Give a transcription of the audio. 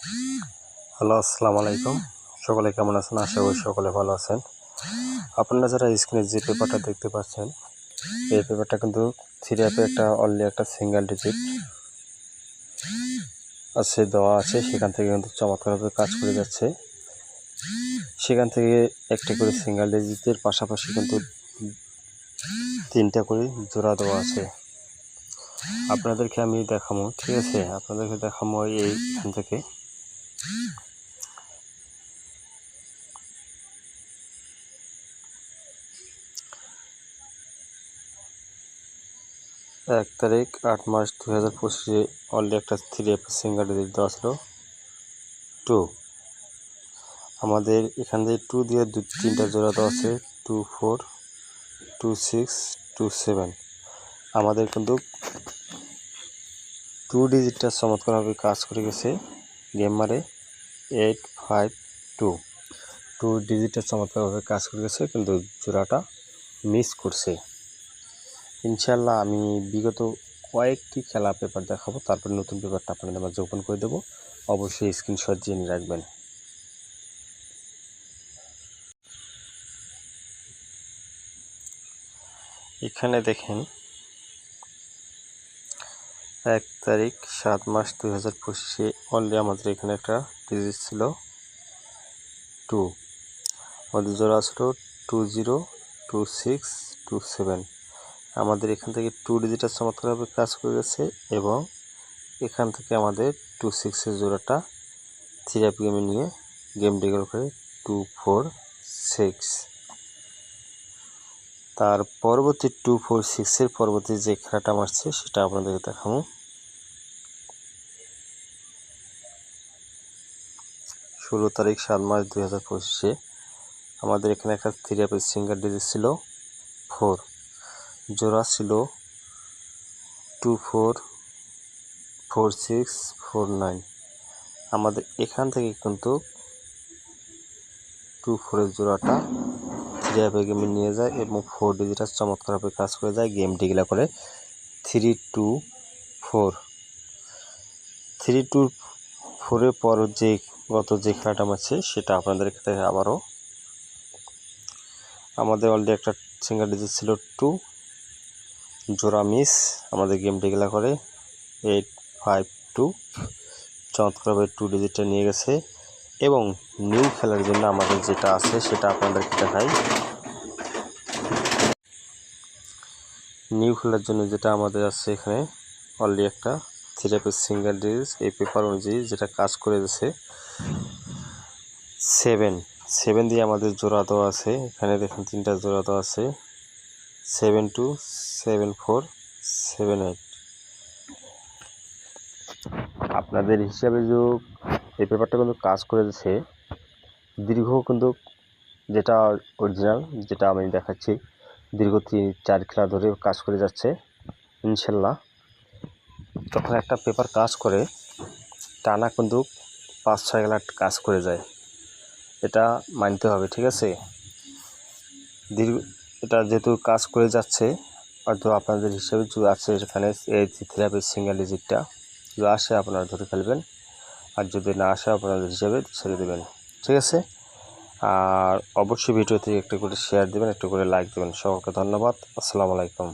Hello, আসসালামু আলাইকুম। সকলে কেমন আছেন? আশা করি সকলে ভালো আছেন। আপনারা যারা স্ক্রিনে যে পেপারটা দেখতে পাচ্ছেন, এই পেপারটা কিন্তু থ্রি অ্যাপে অনলি একটা সিঙ্গেল ডিজিট আছে দেওয়া আছে। সেখান থেকে কিন্তু চমৎকারভাবে কাজ করে যাচ্ছে। সেখান থেকে একটা করে সিঙ্গেল ডিজিটের পাশাপাশি কিন্তু 3টা করে জোড়া দেওয়া আছে। আপনাদেরকে আমি দেখাবো, ঠিক আছে? আপনাদেরকে দেখাবো এইখান থেকে। এক তারিখ 8 মাস 2025 অনলি একটা থ্রি অ্যাপে সিঙ্গেল ডিজিট দেওয়া ছিল 2। আমাদের এখান থেকে 2 দিয়ে 3টা জোড়া দেওয়া আছে 2 4 2 6 2 7। আমাদের কিন্তু 2 ডিজিটটা চমৎকারভাবে কাজ করে গেছে। গেম মারে 8 5 2 2 ডিজিটটা চমৎকারভাবে কাজ করে গেছে, কিন্তু জোড়াটা মিস করছে। ইনশাল্লাহ আমি বিগত কয়েকটি খেলা পেপার দেখাবো, তারপর নতুন পেপারটা আপনাদের মাঝে ওপেন করে দেবো। অবশ্যই স্ক্রিনশট জেনে রাখবেন। এখানে দেখেন 1 তারিখ 7 মাস 2025 অনলি আমাদের এখানে একটা ডিজিট ছিল 2। আমাদের জোড়া ছিল 20 26 27। আমাদের এখান থেকে 2 ডিজিটের চমৎকারভাবে কাজ করে গেছে, এবং এখান থেকে আমাদের 26-এর জোড়াটা থ্রি অ্যাপ গেমে নিয়ে গেম ডিগল করে 2 4 6। তার পরবর্তী 2 4 6-এর পরবর্তী যে খেলাটা মারছে সেটা আপনাদেরকে দেখাবো। 16 তারিখ 7 মাস 2025 আমাদের এখানে একটা থ্রি অ্যাপের সিঙ্গেল ডিজিট ছিল 4। জোড়া ছিল 2 4 4 6 4 9। আমাদের এখান থেকে কিন্তু 2 4-এর জোড়াটা থ্রি অ্যাপে গেমে নিয়ে যায় এবং 4 ডিজিটাল চমৎকারভাবে কাজ করে যায় গেম ডিগলা করে 3 2 4। 3 2 4-এর পর যে গত যে খেলাটা মারছে সেটা আপনাদের কাছে আবারও। আমাদের অলরেডি একটা সিঙ্গেল ডিজিট ছিল 2, জোড়া মিস। আমাদের গেম ডিগলা করে 8 5 2। চমৎকারভাবে 2 ডিজিটটা নিয়ে গেছে। এবং নিউ খেলার জন্য আমাদের যেটা আছে সেটা আপনাদেরকে দেখাই। নিউ খেলার জন্য যেটা আমাদের আছে এখানে অলরেডি একটা থ্রি অ্যাপের সিঙ্গেল ডিজিট এই পেপার অনুযায়ী যেটা কাজ করে যাচ্ছে 7 দিয়ে আমাদের জোড়া দেওয়া আছে। এখানে দেখুন 3টা জোড়া দেওয়া আছে 7 2 7 4 7 8। আপনাদের হিসাবে যে এই পেপারটা কিন্তু কাজ করে যাচ্ছে দীর্ঘ, কিন্তু যেটা অরিজিনাল যেটা আমি দেখাচ্ছি দীর্ঘ 3-4 খেলা ধরে কাজ করে যাচ্ছে ইনশাল্লাহ। তখন একটা পেপার কাজ করে টানা কিন্তু 5-6 খেলা কাজ করে যায়, এটা মানতে হবে, ঠিক আছে? এটা যেহেতু কাজ করে যাচ্ছে, হয়তো আপনাদের হিসাবে যদি আছে সেখানে এই থ্রি অ্যাপের সিঙ্গেল ডিজিটটা যদি আসে আপনারা ধরে ফেলবেন, আর যদি না আসে আপনাদের হিসাবে ছেড়ে দেবেন, ঠিক আছে? আর অবশ্যই ভিডিওতে একটু করে শেয়ার দেবেন, একটু করে লাইক দেবেন। সকলকে ধন্যবাদ। আসসালামু আলাইকুম।